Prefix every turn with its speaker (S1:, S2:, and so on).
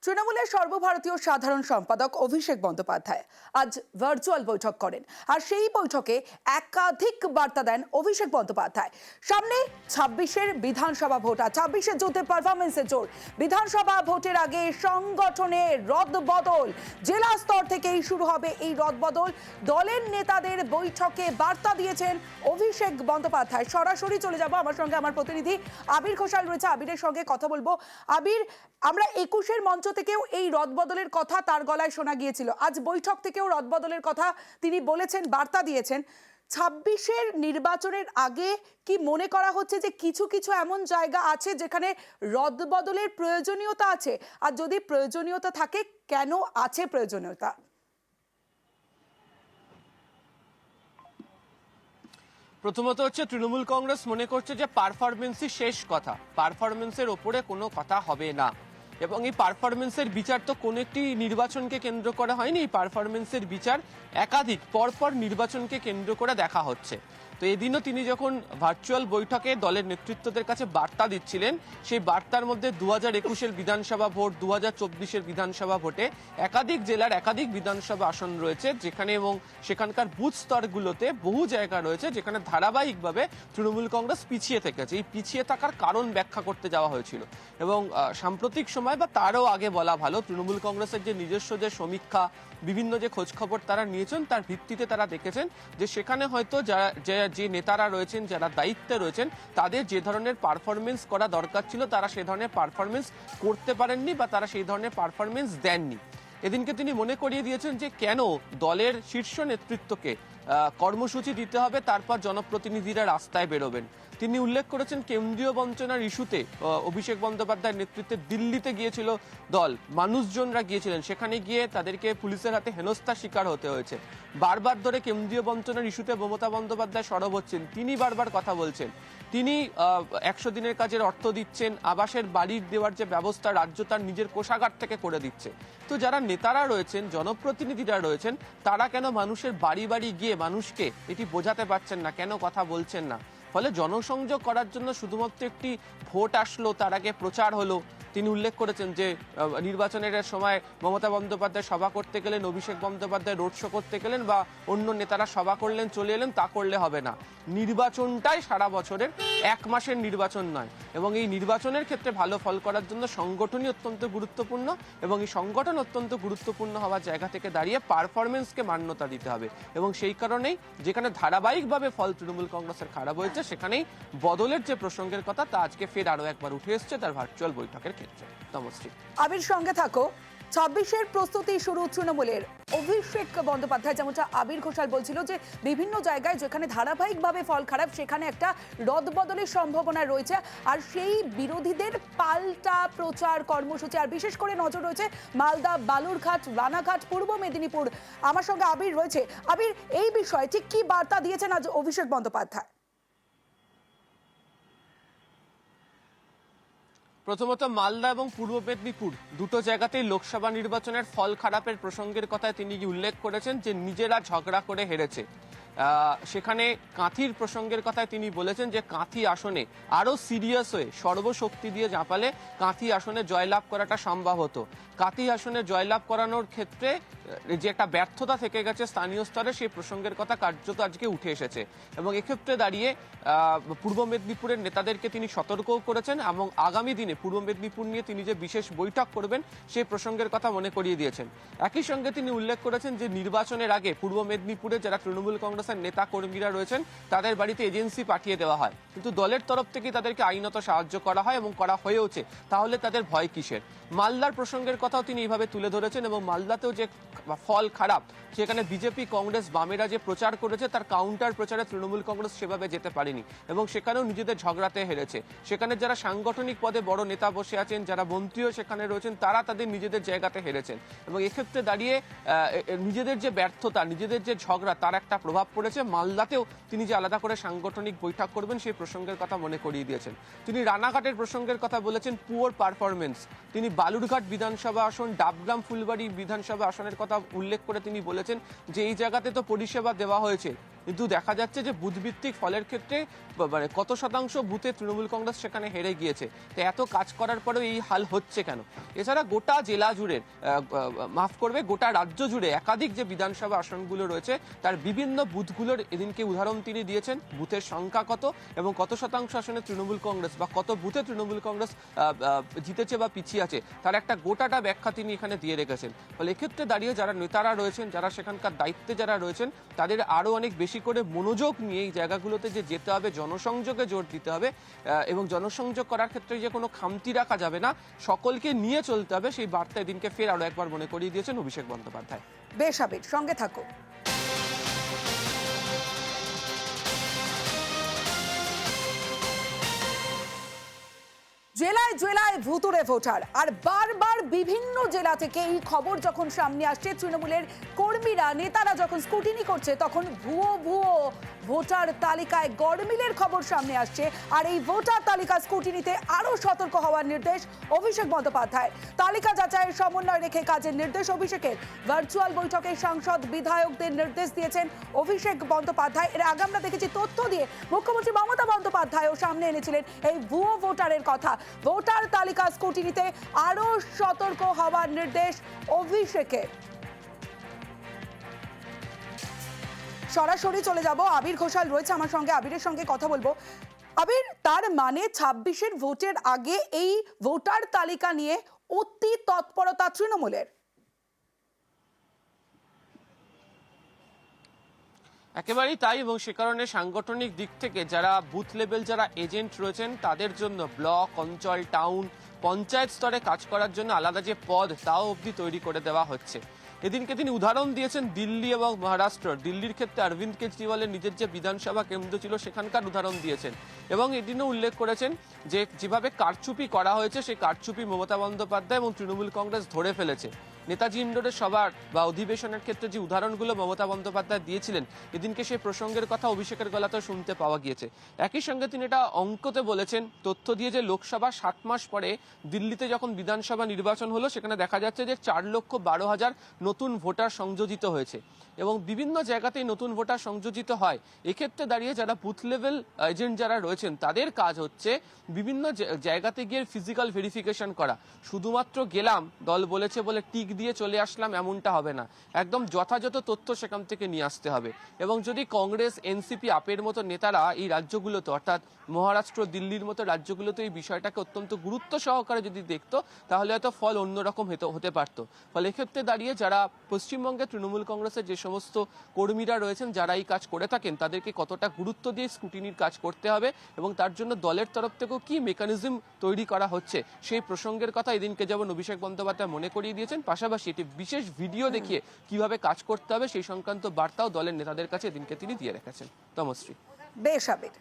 S1: তৃণমূলের সর্বভারতীয় সাধারণ সম্পাদক অভিষেক বন্দ্যোপাধ্যায় আজ ভার্চুয়াল বৈঠক করেন। আর সেই বৈঠকে একাধিক বার্তা দেন অভিষেক বন্দ্যোপাধ্যায়। সামনে ২৬-এর বিধানসভা ভোট, আর ২৬-এর যুদ্ধে পারফরমেন্সের জোর। বিধানসভা ভোটের আগে সংগঠনে রদবদল, জেলা স্তর থেকেই শুরু হবে এই রদবদল। দলের নেতাদের বৈঠকে বার্তা দিয়েছেন অভিষেক বন্দ্যোপাধ্যায়। সরাসরি চলে যাব, আমার সঙ্গে আমার প্রতিনিধি আবির ঘোষাল রয়েছে, আবিরের সঙ্গে কথা বলবো। আবির, আমরা ২১-এর মঞ্চ থেকেও এই রদবদলের কথা তার গলায় শোনা গিয়েছিল, আজ বৈঠক থেকেও রদবদলের কথা তিনি বলেছেন, বার্তা দিয়েছেন। ২৬-এর নির্বাচনের আগে কি মনে করা হচ্ছে যে কিছু কিছু এমন জায়গা আছে যেখানে রদবদলের প্রয়োজনীয়তা আছে? আর যদি প্রয়োজনীয়তা থাকে, কেন আছে প্রয়োজনীয়তা?
S2: প্রথমত হচ্ছে তৃণমূল কংগ্রেস মনে করছে যে পারফরমেন্সই শেষ কথা, পারফরমেন্সের ওপরে কোনো কথা হবে না। এবং এই পারফরমেন্সের বিচার তো কোনো একটি নির্বাচনকে কেন্দ্র করা হয়নি, এই পারফরমেন্সের বিচার একাধিক পরপর নির্বাচনকে কেন্দ্র করে দেখা হচ্ছে। তো এদিনও তিনি যখন ভার্চুয়াল বৈঠকে দলের নেতৃত্বদের কাছে বার্তা দিচ্ছিলেন, সেই বার্তার মধ্যে ২০২১-এর বিধানসভা ভোট, ২০২৪-এর বিধানসভা ভোটে একাধিক জেলার একাধিক বিধানসভা আসন রয়েছে যেখানে, এবং সেখানকার বুথ স্তরগুলোতে বহু জায়গা রয়েছে যেখানে ধারাবাহিকভাবে তৃণমূল কংগ্রেস পিছিয়ে থেকেছে। এই পিছিয়ে থাকার কারণ ব্যাখ্যা করতে যাওয়া হয়েছিল। এবং সাম্প্রতিক সময় বা তারও আগে বলা ভালো, তৃণমূল কংগ্রেসের যে নিজস্ব যে সমীক্ষা, বিভিন্ন যে খোঁজখবর তারা নিয়েছেন, তার ভিত্তিতে তারা দেখেছেন যে সেখানে হয়তো যে নেতারা রয়েছেন, যারা দায়িত্বে রয়েছেন, তাদের যে ধরনের পারফরমেন্স করা দরকার ছিল তারা সেই ধরনের পারফরমেন্স করতে পারেননি বা তারা সেই ধরনের পারফরমেন্স দেননি। এদিনকে তিনি মনে করিয়ে দিয়েছেন যে কেন দলের শীর্ষ নেতৃত্বকে কর্মসূচি দিতে হবে, তারপর জনপ্রতিনিধিরা রাস্তায় বেরোবেন। তিনি উল্লেখ করেছেন কেন্দ্রীয় বঞ্চনার ইস্যুতে অভিষেক বন্দ্যোপাধ্যায়ের নেতৃত্বে দিল্লিতে গিয়েছিল দল, মানুষজনরা গিয়েছিলেন, সেখানে গিয়ে তাদেরকে পুলিশের হাতে হেনস্থার শিকার হতে হয়েছে। বারবার ধরে কেন্দ্রীয় বঞ্চনার ইস্যুতে মমতা বন্দ্যোপাধ্যায় সরব হচ্ছেন, তিনি বারবার কথা বলছেন। তিনি ১০০ দিনের কাজের অর্থ দিচ্ছেন, আবাসের বাড়ি দেওয়ার যে ব্যবস্থা রাজ্য তার নিজের কোষাগার থেকে করে দিচ্ছে। তো যারা নেতারা রয়েছেন, জনপ্রতিনিধিরা রয়েছেন, তারা কেন মানুষের বাড়ি বাড়ি গিয়ে মানুষকে এটি বোঝাতে পারছেন না, কেন কথা বলছেন না? ফলে জনসংযোগ করার জন্য শুধুমাত্র একটি ভোট আসলো, তার আগে প্রচার হলো। তিনি উল্লেখ করেছেন যে নির্বাচনের সময় মমতা বন্দ্যোপাধ্যায় সভা করতে গেলেন, অভিষেক বন্দ্যোপাধ্যায় রোড শো করতে গেলেন বা অন্য নেতারা সভা করলেন চলে এলেন, তা করলে হবে না। নির্বাচনটাই সারা বছরের, এক মাসের নির্বাচন নয়। এবং এই নির্বাচনের ক্ষেত্রে ভালো ফল করার জন্য সংগঠনই অত্যন্ত গুরুত্বপূর্ণ, এবং এই সংগঠন অত্যন্ত গুরুত্বপূর্ণ হওয়ার জায়গা থেকে দাঁড়িয়ে পারফরমেন্সকে মান্যতা দিতে হবে। এবং সেই কারণেই যেখানে ধারাবাহিকভাবে ফল তৃণমূল কংগ্রেসের খারাপ হয়েছে, সেখানেই বদলের যে প্রসঙ্গের কথা তা আজকে ফের আরো একবার উঠে এসছে তার ভার্চুয়াল বৈঠকের ক্ষেত্রে। নমস্কার।
S1: আবির সঙ্গে থাকো। ২৬-এর প্রস্তুতি শুরু তৃণমূলের। অভিষেক বন্দ্যোপাধ্যায়, যেমনটা আবির ঘোষাল বলছিল, যে বিভিন্ন জায়গায় যেখানে ধারাবাহিকভাবে ফল খারাপ, সেখানে একটা রদবদলের সম্ভাবনা রয়েছে। আর সেই বিরোধীদের পাল্টা প্রচার কর্মসূচি, আর বিশেষ করে নজর রয়েছে মালদা, বালুরঘাট, রানাঘাট, পূর্ব মেদিনীপুর। আমার সঙ্গে আবির রয়েছে। আবির, এই বিষয়ে ঠিক কি বার্তা দিয়েছেন আজ অভিষেক বন্দ্যোপাধ্যায়?
S2: প্রথমত মালদা এবং পূর্ব মেদিনীপুর দুটো জায়গাতেই লোকসভা নির্বাচনের ফল খারাপের প্রসঙ্গের কথায় তিনি উল্লেখ করেছেন যে নিজেরা ঝগড়া করে হেরেছে। সেখানে কাঁথির প্রসঙ্গের কথায় তিনি বলেছেন যে কাঁথি আসনে আরও সিরিয়াস হয়ে সর্বশক্তি দিয়ে ঝাঁপালে কাঁথি আসনে জয়লাভ করাটা সম্ভব হতো। কাঁথি আসনে জয়লাভ করানোর ক্ষেত্রে যে একটা ব্যর্থতা থেকে গেছে স্থানীয় স্তরে, সেই প্রসঙ্গের কথা কার্যত আজকে উঠে এসেছে। এবং এক্ষেত্রে দাঁড়িয়ে পূর্ব মেদিনীপুরের নেতাদেরকে তিনি সতর্কও করেছেন, এবং আগামী দিনে পূর্ব মেদিনীপুর নিয়ে তিনি যে বিশেষ বৈঠক করবেন সেই প্রসঙ্গের কথা মনে করিয়ে দিয়েছেন। একই সঙ্গে তিনি উল্লেখ করেছেন যে নির্বাচনের আগে পূর্ব মেদিনীপুরে যারা তৃণমূল কংগ্রেসের নেতা কর্মীরা রয়েছেন তাদের বাড়িতে এজেন্সি পাঠিয়ে দেওয়া হয়, কিন্তু দলের তরফ থেকে তাদেরকে আইনত সাহায্য করা হয় এবং করা হয়েওছে। তাহলে তাদের ভয় কিসের? মালদার প্রসঙ্গের কথাও তিনি এইভাবে তুলে ধরেছেন, এবং মালদাতেও যে ফল খারাপ, সেখানে বিজেপি, কংগ্রেস, বামেরা যে প্রচার করেছে তার কাউন্টার প্রচারে তৃণমূল কংগ্রেস সেভাবে যেতে পারেনি, এবং সেখানেও নিজেদের ঝগড়াতে হেরেছে। সেখানে যারা সাংগঠনিক পদে বড় নেতা বসে আছেন, যারা মন্ত্রীও সেখানে রয়েছেন, তারা তাদের নিজেদের জায়গাতে হেরেছেন। এবং এক্ষেত্রে দাঁড়িয়ে নিজেদের যে ব্যর্থতা, নিজেদের যে ঝগড়া, তার একটা প্রভাব পড়েছে। মালদাতেও তিনি যে আলাদা করে সাংগঠনিক বৈঠক করবেন সেই প্রসঙ্গের কথা মনে করিয়ে দিয়েছেন। তিনি রানাঘাটের প্রসঙ্গের কথা বলেছেন, পুয়ার পারফরমেন্স। তিনি বালুরঘাট বিধানসভা আসন, ডাবগ্রাম, ফুলবাড়ি বিধানসভা আসনের কথা উল্লেখ করে তিনি বলেছেন যে এই জায়গাতে তো পরিষেবা দেওয়া হয়েছে, কিন্তু দেখা যাচ্ছে যে বুথভিত্তিক ফলের ক্ষেত্রে মানে কত শতাংশ বুথে তৃণমূল কংগ্রেস সেখানে হেরে গিয়েছে। তো এত কাজ করার পরেও এই হাল হচ্ছে কেন? এছাড়া গোটা জেলা জুড়ে মাফ করবে গোটা রাজ্য জুড়ে একাধিক যে বিধানসভা আসনগুলো রয়েছে তার বিভিন্ন বুথগুলোর এদিনকে উদাহরণ তিনি দিয়েছেন। বুথের সংখ্যা কত এবং কত শতাংশ আসনে তৃণমূল কংগ্রেস বা কত বুথে তৃণমূল কংগ্রেস জিতেছে বা পিছিয়ে আছে তার একটা গোটাটা ব্যাখ্যা তিনি এখানে দিয়ে রেখেছেন। ফলে এক্ষেত্রে দাঁড়িয়ে যারা নেতারা রয়েছেন, যারা সেখানকার দায়িত্বে যারা রয়েছেন, তাদের আরও অনেক বেশি করে মনোযোগ নিয়ে এই জায়গাগুলোতে যে যেতে হবে, জনসংযোগে জোর দিতে হবে এবং জনসংযোগ করার ক্ষেত্রে যে কোনো খামতি রাখা যাবে না, সকলকে নিয়ে চলতে হবে, সেই বার্তা এদিনকে ফের আরও একবার মনে করিয়ে দিয়েছেন অভিষেক বন্দ্যোপাধ্যায়।
S1: বেশ আবির, সঙ্গে থাকো। জেলায় জেলায় ভুতুড়ে ভোটার, আর বারবার বিভিন্ন জেলা থেকে এই খবর যখন সামনে আসছে, তৃণমূলের কর্মীরা নেতারা যখন স্কুটিনি করছে, তখন ভুয়ো ভোটার তালিকায় গড়মিলের খবর সামনে আসছে। আর এই ভোটার তালিকা স্কুটিনিতে আরো সতর্ক হওয়ার নির্দেশ অভিষেক বন্দ্যোপাধ্যায়। তালিকা যাচাইয়ের সমন্বয় রেখে কাজের নির্দেশ অভিষেকের। ভার্চুয়াল বৈঠকে সাংসদ বিধায়কদের নির্দেশ দিয়েছেন অভিষেক বন্দ্যোপাধ্যায়। এর আগে আমরা দেখেছি তথ্য দিয়ে মুখ্যমন্ত্রী মমতা বন্দ্যোপাধ্যায়ও সামনে এনেছিলেন এই ভুয়ো ভোটারের কথা। ভোটার তালিকা স্কুটিনিতে আরো সতর্ক হওয়ার নির্দেশ অভিষেকের। সরাসরি চলে যাব, আবির ঘোষাল রয়েছে আমার সঙ্গে, আবিরের সঙ্গে কথা বলবো। আবির, তার মানে 26-এর ভোটের আগে এই ভোটার তালিকা নিয়ে অতি তৎপরতা তৃণমূলের।
S2: একেবারেই তাই, এবং সে কারণে সাংগঠনিক দিক থেকে যারা বুথ লেভেল যারা এজেন্ট রয়েছেন তাদের জন্য ব্লক, অঞ্চল, টাউন, পঞ্চায়েত স্তরে কাজ করার জন্য আলাদা যে পদ তাও অবধি তৈরি করে দেওয়া হচ্ছে। এদিনকে তিনি উদাহরণ দিয়েছেন দিল্লি এবং মহারাষ্ট্র। দিল্লির ক্ষেত্রে অরবিন্দ কেজরিওয়ালের নিজের যে বিধানসভা কেন্দ্র ছিল সেখানকার উদাহরণ দিয়েছেন এবং এদিনও উল্লেখ করেছেন যে যেভাবে কারচুপি করা হয়েছে সেই কারচুপি মমতা বন্দ্যোপাধ্যায় এবং তৃণমূল কংগ্রেস ধরে ফেলেছে। নেতাজি ইন্ডোরের সভার বা অধিবেশনের ক্ষেত্রে যে উদাহরণগুলো মমতা বন্দ্যোপাধ্যায় দিয়েছিলেন, এদিনকে সেই প্রসঙ্গের কথা অভিষেকের গলাতেও শুনতে পাওয়া গিয়েছে। একই সঙ্গে তিনি এটা অঙ্কতে বলেছেন, তথ্য দিয়ে, যে লোকসভা 7 মাস পরে দিল্লিতে যখন বিধানসভা নির্বাচন হলো সেখানে দেখা যাচ্ছে যে 4,12,000 নতুন ভোটার সংযোজিত হয়েছে এবং বিভিন্ন জায়গাতেই নতুন ভোটার সংযোজিত হয়। এক্ষেত্রে দাঁড়িয়ে যারা বুথ লেভেল এজেন্ট যারা রয়েছেন তাদের কাজ হচ্ছে বিভিন্ন জায়গাতে গিয়ে ফিজিক্যাল ভেরিফিকেশন করা। শুধুমাত্র গেলাম, দল বলেছে বলে টিক দিয়ে চলে আসলাম, এমনটা হবে না। একদম যথাযথ তথ্য সেখান থেকে নিয়ে আসতে হবে। এবং যদি কংগ্রেস, এনসিপি, আপের মতো নেতারা এই রাজ্যগুলোতে, অর্থাৎ মহারাষ্ট্র, দিল্লির মতো রাজ্যগুলোতে এই বিষয়টাকে অত্যন্ত গুরুত্ব সহকারে যদি দেখতো, তাহলে হয়তো ফল অন্যরকম হতে পারতো। ফলে এক্ষেত্রে দাঁড়িয়ে যারা পশ্চিমবঙ্গে তৃণমূল কংগ্রেসের যে সমস্ত কর্মীরা রয়েছেন যারা এই কাজ করে থাকেন, তাদেরকে কতটা গুরুত্ব দিয়ে স্ক্রুটিনির কাজ করতে হবে এবং তার জন্য দলের তরফ থেকেও কি মেকানিজম তৈরি করা হচ্ছে সেই প্রসঙ্গের কথা এদিনকে যেমন অভিষেক বন্দ্যোপাধ্যায় মনে করিয়ে দিয়েছেন, পাশাপাশি একটি বিশেষ ভিডিও দেখিয়ে কিভাবে কাজ করতে হবে সেই সংক্রান্ত বার্তাও দলের নেতাদের কাছে এদিনকে তিনি দিয়ে রেখেছেন। তমশ্রী।
S1: বেশ আবির।